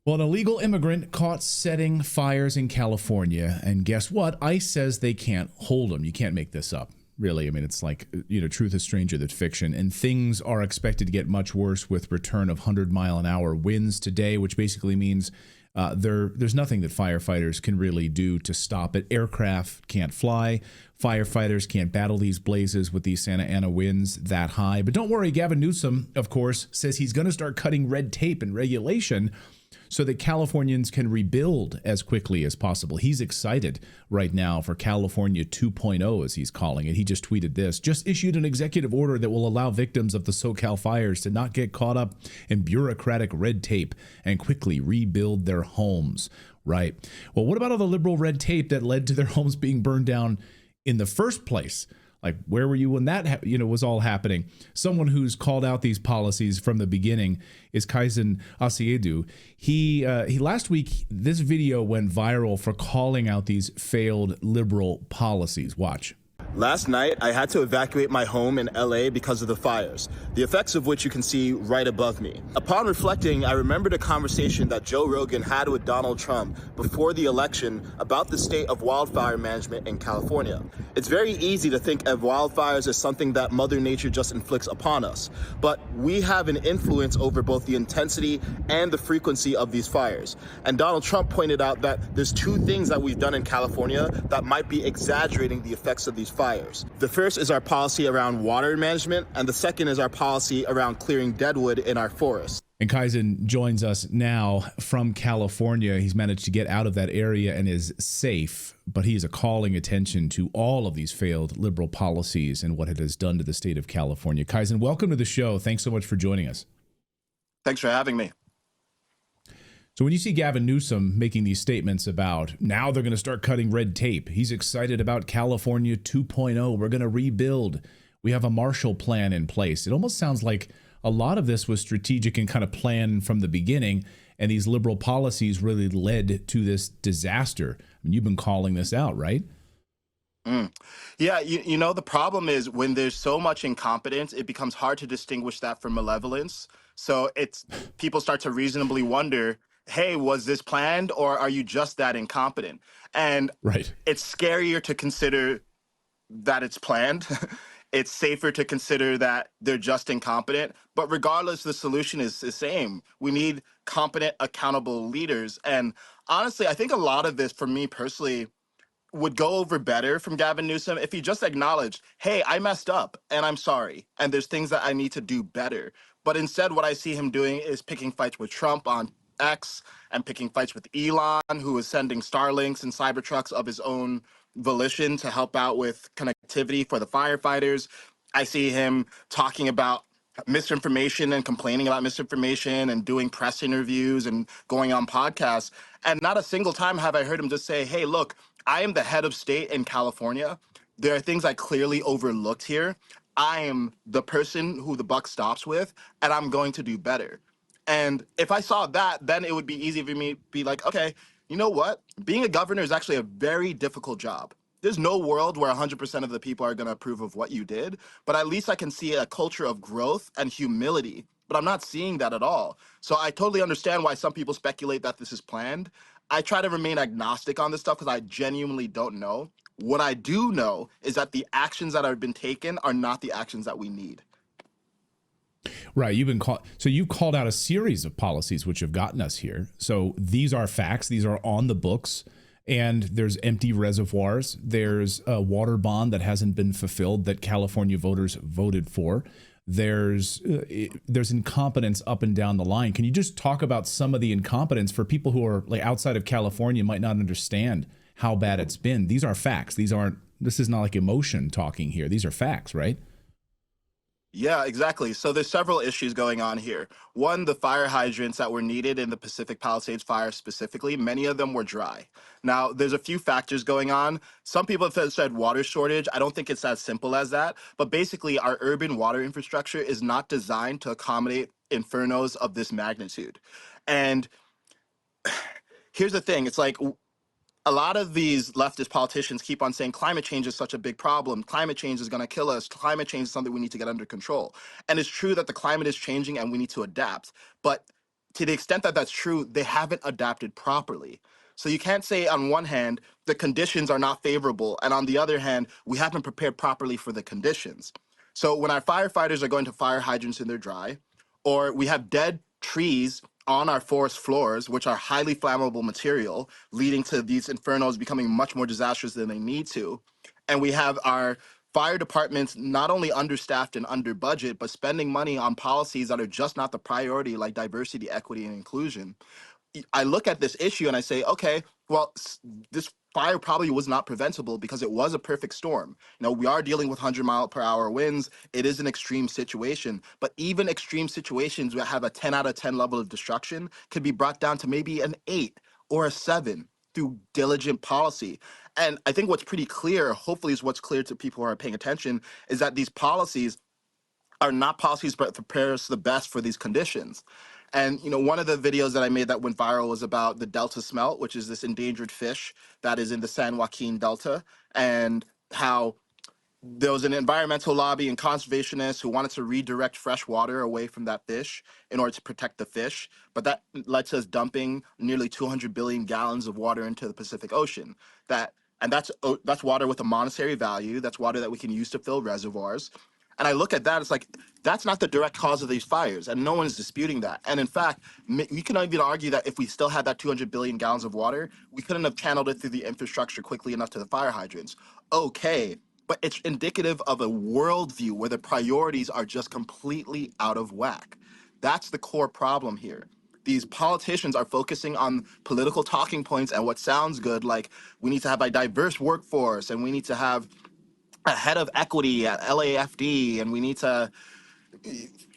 Well, an illegal immigrant caught setting fires in California, and guess what? ICE says they can't hold him. You can't make this up, really. I mean, it's like, truth is stranger than fiction, and things are expected to get much worse with return of 100-mile-an-hour winds today, which basically means there's nothing that firefighters can really do to stop it. Aircraft can't fly. Firefighters can't battle these blazes with these Santa Ana winds that high. But don't worry, Gavin Newsom, of course, says he's going to start cutting red tape and regulation so that Californians can rebuild as quickly as possible. He's excited right now for California 2.0, as he's calling it. He just tweeted this: just issued an executive order that will allow victims of the SoCal fires to not get caught up in bureaucratic red tape and quickly rebuild their homes. Right. Well, what about all the liberal red tape that led to their homes being burned down in the first place? Like, where were you when that was all happening? Someone who's called out these policies from the beginning is Kaizen Asiedu. He last week, this video went viral for calling out these failed liberal policies. Watch. Last night, I had to evacuate my home in LA because of the fires, the effects of which you can see right above me. Upon reflecting, I remembered a conversation that Joe Rogan had with Donald Trump before the election about the state of wildfire management in California. It's very easy to think of wildfires as something that Mother Nature just inflicts upon us, but we have an influence over both the intensity and the frequency of these fires. And Donald Trump pointed out that there's two things that we've done in California that might be exaggerating the effects of these fires. The first is our policy around water management, and the second is our policy around clearing deadwood in our forests. And Kaizen joins us now from California. He's managed to get out of that area and is safe, but he is calling attention to all of these failed liberal policies and what it has done to the state of California. Kaizen, welcome to the show. Thanks so much for joining us. Thanks for having me. So when you see Gavin Newsom making these statements about now they're going to start cutting red tape, he's excited about California 2.0. We're going to rebuild. We have a Marshall Plan in place. It almost sounds like a lot of this was strategic and kind of planned from the beginning, and these liberal policies really led to this disaster. I mean, you've been calling this out, right? Yeah, the problem is when there's so much incompetence, it becomes hard to distinguish that from malevolence. So people start to reasonably wonder, hey, was this planned, or are you just that incompetent? And right. It's scarier to consider that it's planned. It's safer to consider that they're just incompetent. But regardless, the solution is the same. We need competent, accountable leaders. And honestly, I think a lot of this, for me personally, would go over better from Gavin Newsom if he just acknowledged, hey, I messed up and I'm sorry, and there's things that I need to do better. But instead, what I see him doing is picking fights with Trump on X and picking fights with Elon, who is sending Starlinks and Cybertrucks of his own volition to help out with connectivity for the firefighters. I see him talking about misinformation and complaining about misinformation and doing press interviews and going on podcasts. And not a single time have I heard him just say, hey, look, I am the head of state in California. There are things I clearly overlooked here. I am the person who the buck stops with, and I'm going to do better. And if I saw that, then it would be easy for me to be like, okay, you know what? Being a governor is actually a very difficult job. There's no world where 100% of the people are going to approve of what you did, but at least I can see a culture of growth and humility, but I'm not seeing that at all. So I totally understand why some people speculate that this is planned. I try to remain agnostic on this stuff because I genuinely don't know. What I do know is that the actions that have been taken are not the actions that we need. Right. You've called out a series of policies which have gotten us here. So these are facts. These are on the books. And there's empty reservoirs. There's a water bond that hasn't been fulfilled that California voters voted for. There's incompetence up and down the line. Can you just talk about some of the incompetence for people who are like outside of California might not understand how bad it's been? These are facts. This is not like emotion talking here. These are facts, right? Yeah, exactly. So there's several issues going on here. One, the fire hydrants that were needed in the Pacific Palisades fire specifically, many of them were dry. Now, there's a few factors going on. Some people have said water shortage. I don't think it's as simple as that. But basically, our urban water infrastructure is not designed to accommodate infernos of this magnitude. And here's the thing. It's like a lot of these leftist politicians keep on saying climate change is such a big problem. Climate change is going to kill us. Climate change is something we need to get under control. And it's true that the climate is changing and we need to adapt. But to the extent that that's true, they haven't adapted properly. So you can't say on one hand the conditions are not favorable, and on the other hand we haven't prepared properly for the conditions. So when our firefighters are going to fire hydrants and they're dry, or we have dead trees on our forest floors, which are highly flammable material, leading to these infernos becoming much more disastrous than they need to, and we have our fire departments not only understaffed and under budget, but spending money on policies that are just not the priority, like diversity, equity, and inclusion. I look at this issue and I say, okay, well, this fire probably was not preventable because it was a perfect storm. We are dealing with 100-mile-per-hour winds. It is an extreme situation, but even extreme situations that have a 10 out of 10 level of destruction could be brought down to maybe an 8 or a 7 through diligent policy. And I think what's pretty clear, hopefully is what's clear to people who are paying attention, is that these policies are not policies but prepare us the best for these conditions. And one of the videos that I made that went viral was about the Delta smelt, which is this endangered fish that is in the San Joaquin Delta, and how there was an environmental lobby and conservationists who wanted to redirect fresh water away from that fish in order to protect the fish. But that led to us dumping nearly 200 billion gallons of water into the Pacific Ocean. That's water with a monetary value. That's water that we can use to fill reservoirs. And I look at that, it's like, that's not the direct cause of these fires, and no one is disputing that. And in fact, we can even argue that if we still had that 200 billion gallons of water, we couldn't have channeled it through the infrastructure quickly enough to the fire hydrants. Okay, but it's indicative of a worldview where the priorities are just completely out of whack. That's the core problem here. These politicians are focusing on political talking points and what sounds good, like we need to have a diverse workforce and we need to have a head of equity at LAFD, and we need to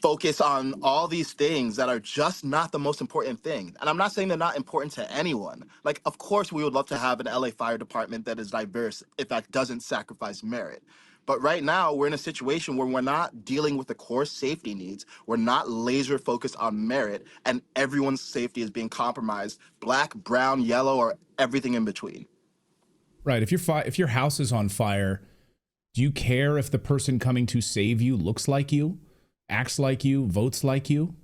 focus on all these things that are just not the most important thing. And I'm not saying they're not important to anyone. Like, of course, we would love to have an LA fire department that is diverse if that doesn't sacrifice merit. But right now, we're in a situation where we're not dealing with the core safety needs. We're not laser focused on merit, and everyone's safety is being compromised, black, brown, yellow, or everything in between. Right. If your house is on fire, do you care if the person coming to save you looks like you, acts like you, votes like you?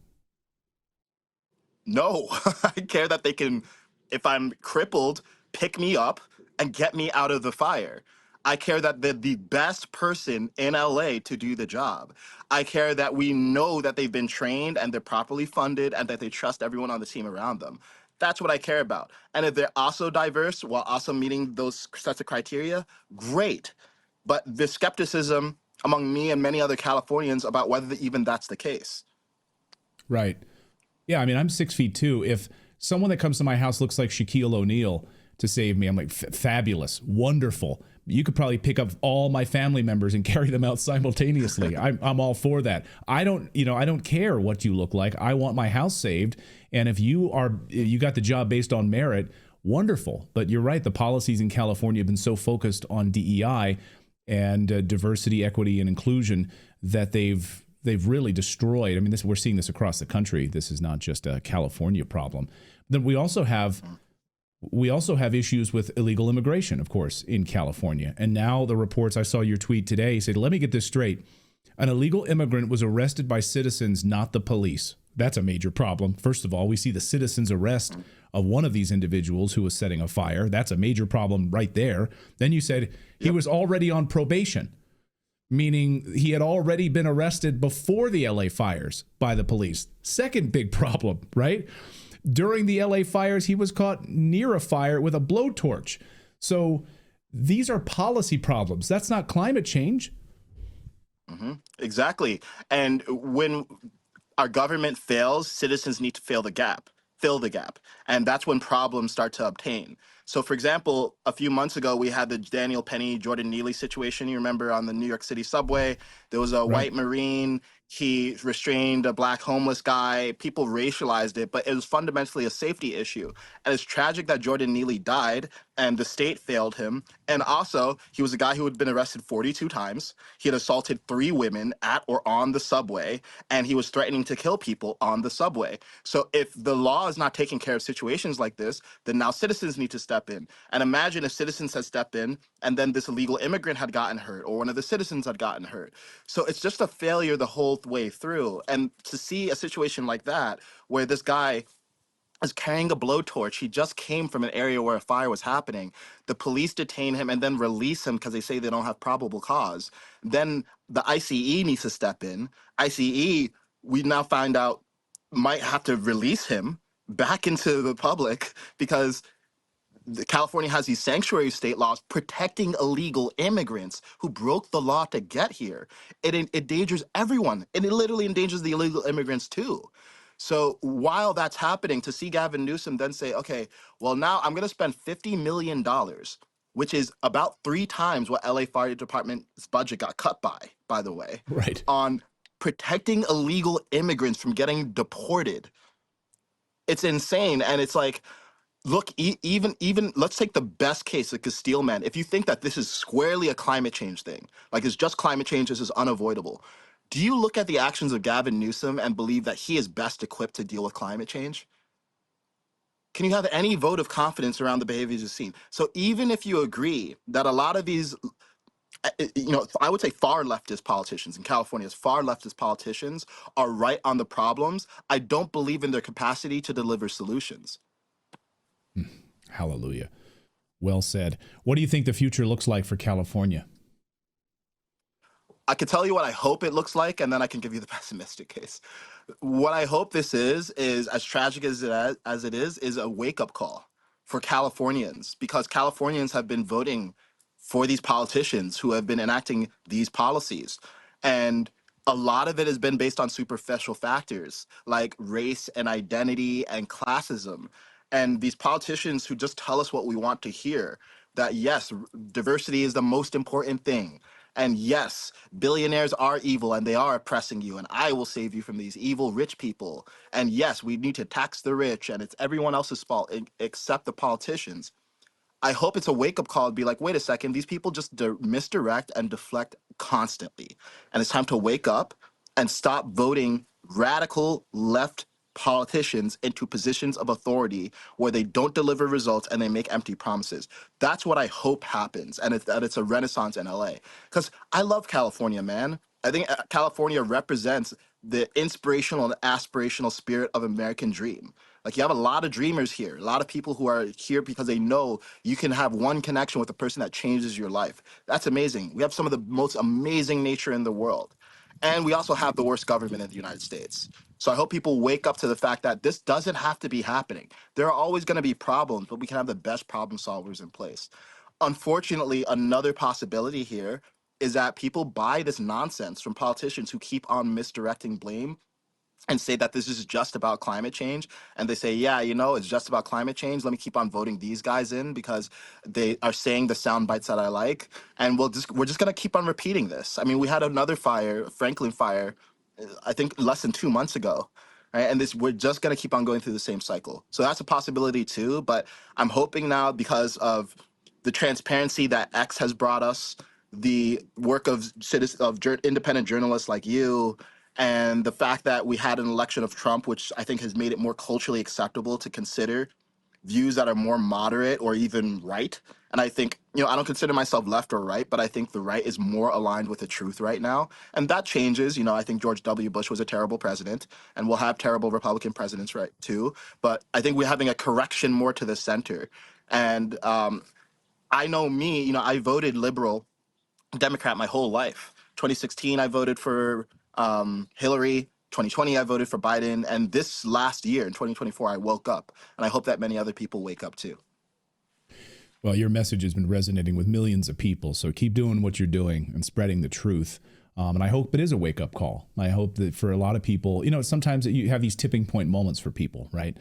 No, I care that they can, if I'm crippled, pick me up and get me out of the fire. I care that they're the best person in LA to do the job. I care that we know that they've been trained and they're properly funded and that they trust everyone on the team around them. That's what I care about. And if they're also diverse while also meeting those sets of criteria, great. But the skepticism among me and many other Californians about whether even that's the case. Right. Yeah, I mean, I'm 6'2". If someone that comes to my house looks like Shaquille O'Neal to save me, I'm like, fabulous, wonderful. You could probably pick up all my family members and carry them out simultaneously. I'm all for that. I don't care what you look like. I want my house saved. And if you got the job based on merit, wonderful. But you're right. The policies in California have been so focused on DEI and diversity, equity, and inclusion that they've really destroyed. I mean, we're seeing this across the country. This is not just a California problem. Then we also have issues with illegal immigration, of course, in California. And now the reports, I saw your tweet today, said, let me get this straight. An illegal immigrant was arrested by citizens, not the police. That's a major problem. First of all, we see the citizens arrest of one of these individuals who was setting a fire. That's a major problem right there. Then you said he was already on probation, meaning he had already been arrested before the LA fires by the police. Second big problem, right? During the LA fires, he was caught near a fire with a blowtorch. So these are policy problems. That's not climate change. Mm-hmm. Exactly. And when our government fails, citizens need to fill the gap. And that's when problems start to obtain. So, for example, a few months ago, we had the Daniel Penny, Jordan Neely situation. You remember on the New York City subway, there was a white Marine. He restrained a black homeless guy. People racialized it, but it was fundamentally a safety issue. And it's tragic that Jordan Neely died and the state failed him. And also, he was a guy who had been arrested 42 times. He had assaulted 3 women at or on the subway, and he was threatening to kill people on the subway. So if the law is not taking care of situations like this, then now citizens need to step step in. And imagine if citizens had stepped in and then this illegal immigrant had gotten hurt or one of the citizens had gotten hurt. So it's just a failure the whole way through. And to see a situation like that where this guy is carrying a blowtorch. He just came from an area where a fire was happening. The police detain him and then release him because they say they don't have probable cause. Then the ICE needs to step in. ICE, we now find out, might have to release him back into the public because California has these sanctuary state laws protecting illegal immigrants who broke the law to get here. It endangers everyone, and it literally endangers the illegal immigrants too. So while that's happening, to see Gavin Newsom then say, okay, well, now I'm going to spend $50 million, which is about 3 times what LA Fire Department's budget got cut by the way, Right. on protecting illegal immigrants from getting deported. It's insane. And it's like, look, even let's take the best case, the Castile man. If you think that this is squarely a climate change thing, like it's just climate change, this is unavoidable. Do you look at the actions of Gavin Newsom and believe that he is best equipped to deal with climate change? Can you have any vote of confidence around the behaviors you've seen? So even if you agree that a lot of these, I would say far leftist politicians in California's far leftist politicians are right on the problems, I don't believe in their capacity to deliver solutions. Hallelujah. Well said. What do you think the future looks like for California? I could tell you what I hope it looks like, and then I can give you the pessimistic case. What I hope this is as tragic as it is a wake-up call for Californians, because Californians have been voting for these politicians who have been enacting these policies. And a lot of it has been based on superficial factors like race and identity and classism. And these politicians who just tell us what we want to hear, that yes, diversity is the most important thing. And yes, billionaires are evil and they are oppressing you, and I will save you from these evil rich people. And yes, we need to tax the rich and it's everyone else's fault except the politicians. I hope it's a wake-up call and be like, wait a second, these people just misdirect and deflect constantly. And it's time to wake up and stop voting radical left politicians into positions of authority where they don't deliver results and they make empty promises. That's what I hope happens, and that it's a renaissance in LA. Because I love California, man. I think California represents the inspirational and aspirational spirit of American dream. Like, you have a lot of dreamers here, a lot of people who are here because they know you can have one connection with a person that changes your life. That's amazing. We have some of the most amazing nature in the world. And we also have the worst government in the United States. So I hope people wake up to the fact that this doesn't have to be happening. There are always going to be problems, but we can have the best problem solvers in place. Unfortunately, another possibility here is that people buy this nonsense from politicians who keep on misdirecting blame and say that this is just about climate change. And they say, yeah, it's just about climate change. Let me keep on voting these guys in because they are saying the sound bites that I like. And we're just going to keep on repeating this. I mean, we had another fire, Franklin fire, I think less than 2 months ago. Right? And we're just going to keep on going through the same cycle. So that's a possibility too. But I'm hoping now, because of the transparency that X has brought us, the work of independent journalists like you, and the fact that we had an election of Trump, which I think has made it more culturally acceptable to consider views that are more moderate or even right. And I think, I don't consider myself left or right, but I think the right is more aligned with the truth right now. And that changes. I think George W. Bush was a terrible president, and we'll have terrible Republican presidents, right, too. But I think we're having a correction more to the center. And I know me, I voted liberal Democrat my whole life. 2016, I voted for Hillary. 2020, I voted for Biden. And this last year, in 2024, I woke up. And I hope that many other people wake up too. Well, your message has been resonating with millions of people. So keep doing what you're doing and spreading the truth. And I hope it is a wake-up call. I hope that for a lot of people, sometimes you have these tipping point moments for people, right?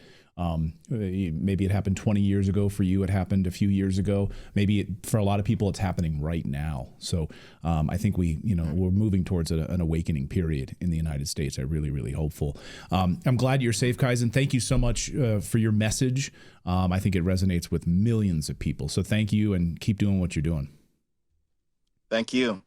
Maybe it happened 20 years ago. For you, it happened a few years ago. Maybe for a lot of people, it's happening right now. So I think we're moving towards an awakening period in the United States. I'm really, really hopeful. I'm glad you're safe, Kaizen. Thank you so much for your message. I think it resonates with millions of people. So thank you, and keep doing what you're doing. Thank you.